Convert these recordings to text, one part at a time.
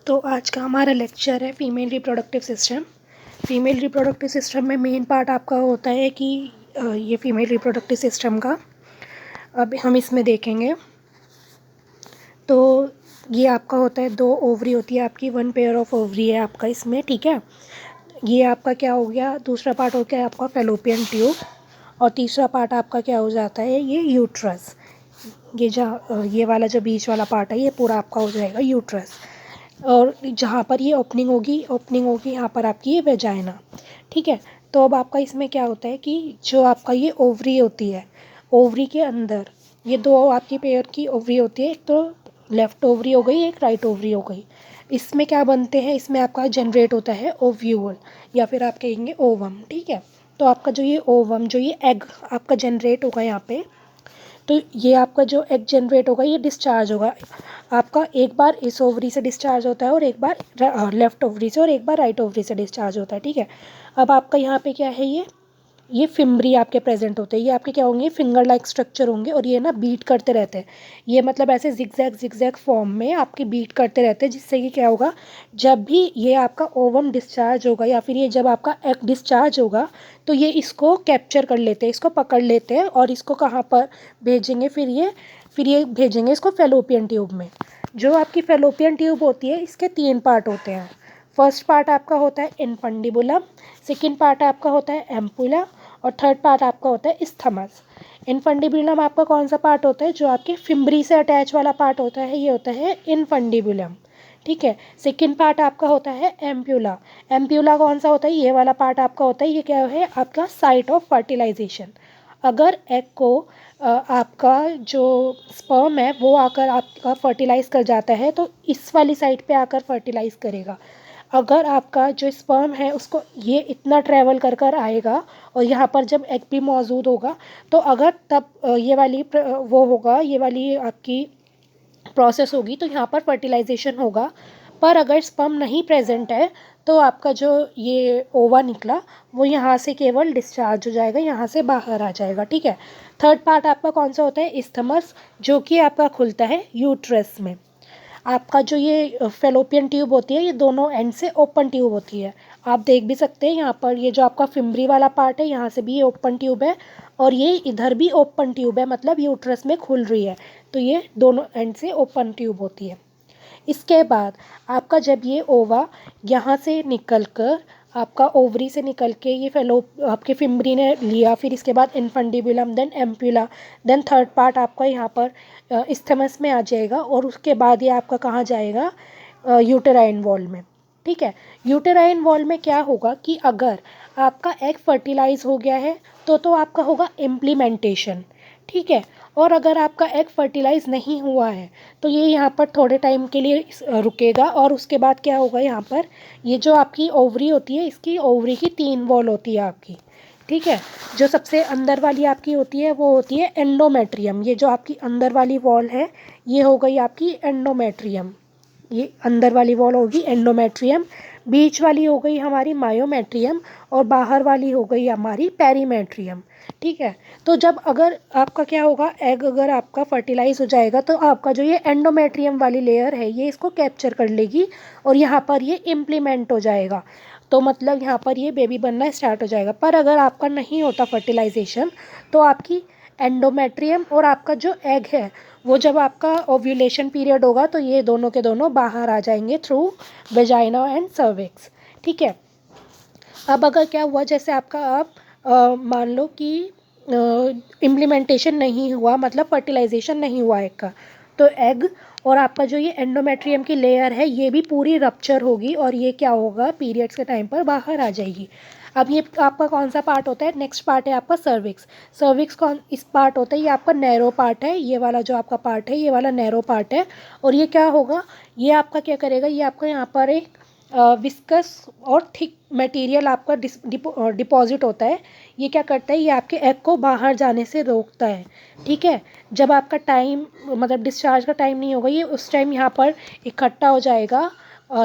तो आज का हमारा लेक्चर है female reproductive system. Female reproductive system में मेन पार्ट आपका होता है कि ये फीमेल रिप्रोडक्टिव सिस्टम का अब हम इसमें देखेंगे। तो ये आपका होता है, 2 ओवरी होती है आपकी, 1 पेयर ऑफ ओवरी है आपका इसमें, ठीक है। ये आपका क्या हो गया, दूसरा पार्ट हो गया आपका फेलोपियन ट्यूब, और तीसरा पार्ट आपका क्या हो जाता है, ये यूट्रस। ये वाला जो बीच वाला पार्ट है ये पूरा आपका हो जाएगा यूट्रस, और जहाँ पर ये ओपनिंग होगी यहाँ पर आपकी ये वेजाइना, ठीक है। तो अब आपका इसमें क्या होता है कि जो आपका ये ओवरी होती है, ओवरी के अंदर ये 2 आपकी पेयर की ओवरी होती है, एक तो लेफ़्ट ओवरी हो गई, एक राइट ओवरी हो गई। इसमें क्या बनते हैं, इसमें आपका जनरेट होता है ओव्यूल, या फिर आप कहेंगे ओवम, ठीक है। तो आपका जो ये ओवम, जो ये एग आपका जनरेट होगा यहाँ पे, तो ये आपका जो एग जनरेट होगा ये डिस्चार्ज होगा आपका, एक बार इस ओवरी से डिस्चार्ज होता है और एक बार लेफ़्ट ओवरी से, और एक बार राइट ओवरी से डिस्चार्ज होता है, ठीक है। अब आपका यहाँ पे क्या है, ये फिम्बरी आपके प्रेजेंट होते हैं, ये आपके क्या होंगे, फिंगर लाइक स्ट्रक्चर होंगे, और ये ना बीट करते रहते हैं। ये मतलब ऐसे जिगजैग फॉर्म में आपकी बीट करते रहते हैं, जिससे कि क्या होगा, जब भी ये आपका ओवम डिस्चार्ज होगा या फिर ये जब आपका एग डिस्चार्ज होगा, तो ये इसको कैप्चर कर लेते हैं, इसको पकड़ लेते हैं, और इसको कहाँ पर भेजेंगे, फिर ये भेजेंगे इसको फेलोपियन ट्यूब में। जो आपकी फेलोपियन ट्यूब होती है, इसके 3 पार्ट होते हैं। फर्स्ट पार्ट आपका होता है इनफंडिबुलम, सेकंड पार्ट आपका होता है एम्पुला, और थर्ड पार्ट आपका होता है इस्थमस। इनफंडिबुलम आपका कौन सा पार्ट होता है, जो आपके फिम्बरी से अटैच वाला पार्ट होता है, ये होता है इनफंडिबुलम, ठीक है। सेकंड पार्ट आपका होता है एम्प्यूला। एम्प्यूला कौन सा होता है, ये वाला पार्ट आपका होता है, ये क्या है आपका साइट ऑफ फर्टिलाइजेशन। अगर एग को आपका जो स्पर्म है वो आकर आपका फर्टिलाइज़ कर जाता है, तो इस वाली साइड पे आकर फर्टिलाइज़ करेगा। अगर आपका जो स्पर्म है उसको ये इतना ट्रैवल कर कर आएगा, और यहाँ पर जब एग भी मौजूद होगा, तो अगर तब ये वाली वो होगा, ये वाली आपकी प्रोसेस होगी, तो यहाँ पर फर्टिलाइजेशन होगा। पर अगर स्पर्म नहीं प्रेजेंट है, तो आपका जो ये ओवा निकला वो यहाँ से केवल डिस्चार्ज हो जाएगा, यहाँ से बाहर आ जाएगा, ठीक है। थर्ड पार्ट आपका कौन सा होता है, इस्थमस, जो कि आपका खुलता है यूट्रस में। आपका जो ये फेलोपियन ट्यूब होती है, ये दोनों एंड से ओपन ट्यूब होती है। आप देख भी सकते हैं यहाँ पर, ये जो आपका फिम्बरी वाला पार्ट है, यहाँ से भी ये ओपन ट्यूब है, और ये इधर भी ओपन ट्यूब है, मतलब यूट्रस में खुल रही है। तो ये दोनों एंड से ओपन ट्यूब होती है। इसके बाद आपका जब ये ओवा यहाँ से निकल कर, आपका ओवरी से निकल के ये आपके फिम्बरी ने लिया, फिर इसके बाद infundibulum, then ampulla, then third part आपका यहाँ पर इस्थमस में आ जाएगा, और उसके बाद ये आपका कहाँ जाएगा, यूटेराइन वॉल में, ठीक है। यूटेराइन वॉल में क्या होगा कि अगर आपका एग फर्टिलाइज हो गया है, तो आपका होगा इम्प्लीमेंटेशन, ठीक है। और अगर आपका एग फर्टिलाइज नहीं हुआ है, तो ये यहाँ पर थोड़े टाइम के लिए रुकेगा, और उसके बाद क्या होगा, यहाँ पर ये जो आपकी ओवरी होती है, इसकी ओवरी की 3 वॉल होती है आपकी, ठीक है। जो सबसे अंदर वाली आपकी होती है वो होती है एंडोमेट्रियम। ये जो आपकी अंदर वाली वॉल है, ये हो गई आपकी एंडोमेट्रियम, ये अंदर वाली वॉल होगी एंडोमेट्रियम। बीच वाली हो गई हमारी मायोमेट्रियम, और बाहर वाली हो गई हमारी पेरीमेट्रियम, ठीक है। तो जब अगर आपका क्या होगा, एग अगर आपका फर्टिलाइज हो जाएगा, तो आपका जो ये एंडोमेट्रियम वाली लेयर है, ये इसको कैप्चर कर लेगी, और यहाँ पर ये इम्प्लीमेंट हो जाएगा। तो मतलब यहाँ पर ये बेबी बनना स्टार्ट हो जाएगा। पर अगर आपका नहीं होता फर्टिलाइजेशन, तो आपकी एंडोमेट्रियम और आपका जो एग है, वो जब आपका ओव्यूलेशन पीरियड होगा, तो ये दोनों के दोनों बाहर आ जाएंगे थ्रू वेजाइना एंड सर्विक्स, ठीक है। अब अगर क्या हुआ, जैसे आपका आप मान लो कि इम्प्लीमेंटेशन नहीं हुआ, मतलब फर्टिलाइजेशन नहीं हुआ एग का, तो एग और आपका जो ये एंडोमेट्रियम की लेयर है, ये भी पूरी रप्चर होगी, और ये क्या होगा, पीरियड्स के टाइम पर बाहर आ जाएगी। अब ये आपका कौन सा पार्ट होता है, नेक्स्ट पार्ट है आपका सर्विक्स। सर्विक्स कौन इस पार्ट होता है, ये आपका नैरो पार्ट है, ये वाला जो आपका पार्ट है, ये वाला नैरो पार्ट है। और ये क्या होगा, ये आपका क्या करेगा, ये आपका यहाँ पर एक विस्कस और थिक मटेरियल आपका डिपॉजिट होता है। ये क्या करता है, ये आपके एग को बाहर जाने से रोकता है, ठीक है। जब आपका टाइम, मतलब डिस्चार्ज का टाइम नहीं होगा, ये उस टाइम यहाँ पर इकट्ठा हो जाएगा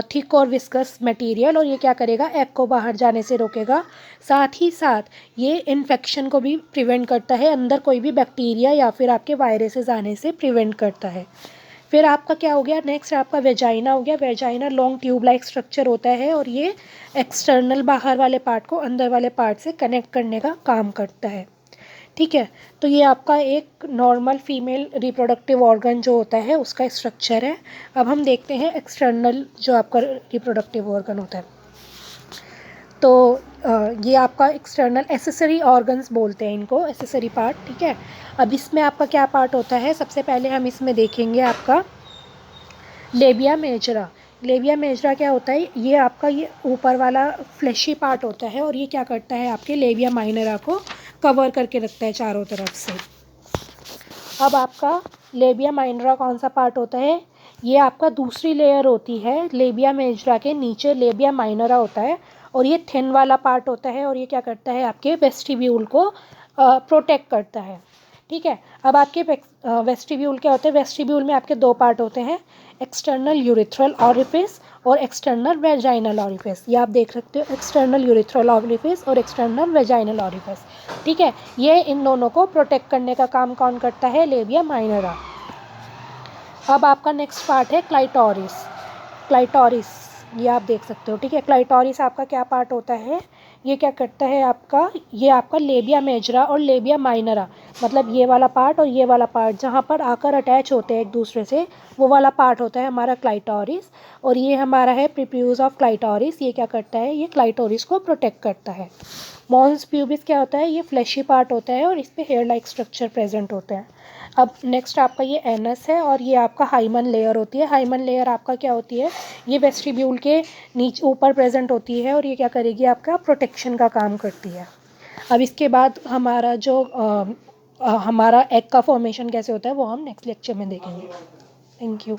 थिक और विस्कस मटेरियल, और ये क्या करेगा, एग को बाहर जाने से रोकेगा। साथ ही साथ ये इन्फेक्शन को भी प्रिवेंट करता है, अंदर कोई भी बैक्टीरिया या फिर आपके वायरसेस आने से प्रिवेंट करता है, फिर आपका क्या हो गया, नेक्स्ट आपका वेजाइना हो गया। Vagina long tube like structure होता है और ये एक्सटर्नल बाहर वाले पार्ट को अंदर वाले पार्ट से कनेक्ट करने का काम करता है। ठीक है, तो ये आपका एक नॉर्मल फीमेल रिप्रोडक्टिव ऑर्गन जो होता है उसका स्ट्रक्चर है। अब हम देखते हैं एक्सटर्नल जो आपका रिप्रोडक्टिव ऑर्गन होता है। तो ये आपका एक्सटर्नल एसेसरी ऑर्गन्स बोलते हैं इनको, एसेसरी पार्ट। ठीक है, अब इसमें आपका क्या पार्ट होता है, सबसे पहले हम इसमें देखेंगे आपका लेबिया मेजरा। लेबिया मेजरा क्या होता है, ये आपका ये ऊपर वाला फ्लैशी पार्ट होता है और ये क्या करता है, आपके लेबिया माइनरा को कवर करके रखता है चारों तरफ से। अब आपका लेबिया माइनरा कौन सा पार्ट होता है, ये आपका दूसरी लेयर होती है लेबिया मेजरा के नीचे लेबिया माइनरा होता है और ये थिन वाला पार्ट होता है और ये क्या करता है, आपके वेस्टिब्यूल को प्रोटेक्ट करता है। ठीक है, अब आपके वेस्टिब्यूल क्या होते हैं, वेस्टिब्यूल में आपके दो पार्ट होते हैं, एक्सटर्नल यूरिथ्रल ऑरिफिस और एक्सटर्नल वेजाइनल ऑरिफिस। ये आप देख सकते हो, एक्सटर्नल यूरिथ्रल ऑरिफिस और एक्सटर्नल वेजाइनल ऑरिफिस। ठीक है, ये इन दोनों को प्रोटेक्ट करने का काम कौन करता है, लेबिया माइनरा। अब आपका नेक्स्ट पार्ट है क्लाइटोरिस। क्लाइटोरिस ये आप देख सकते हो। ठीक है, क्लाइटोरिस आपका क्या पार्ट होता है, ये क्या करता है आपका, ये आपका लेबिया मेजरा और लेबिया माइनरा, मतलब ये वाला पार्ट और ये वाला पार्ट जहाँ पर आकर अटैच होते हैं एक दूसरे से, वो वाला पार्ट होता है हमारा क्लाइटोरिस। और ये हमारा है प्रीप्यूस ऑफ क्लाइटोरिस, ये क्या करता है, ये क्लाइटोरिस को प्रोटेक्ट करता है। मॉन्स प्यूबिस क्या होता है, ये फ्लैशी पार्ट होता है और इस पर हेयर लाइक स्ट्रक्चर प्रेजेंट होते हैं। अब नेक्स्ट आपका ये एनस है और ये आपका हाइमन लेयर होती है। हाइमन लेयर आपका क्या होती है, ये वेस्टिब्यूल के नीचे ऊपर प्रेजेंट होती है और ये क्या करेगी, आपका प्रोटेक्शन का काम करती है। अब इसके बाद हमारा जो हमारा एग का फॉर्मेशन कैसे होता है वो हम नेक्स्ट लेक्चर में देखेंगे। Thank you.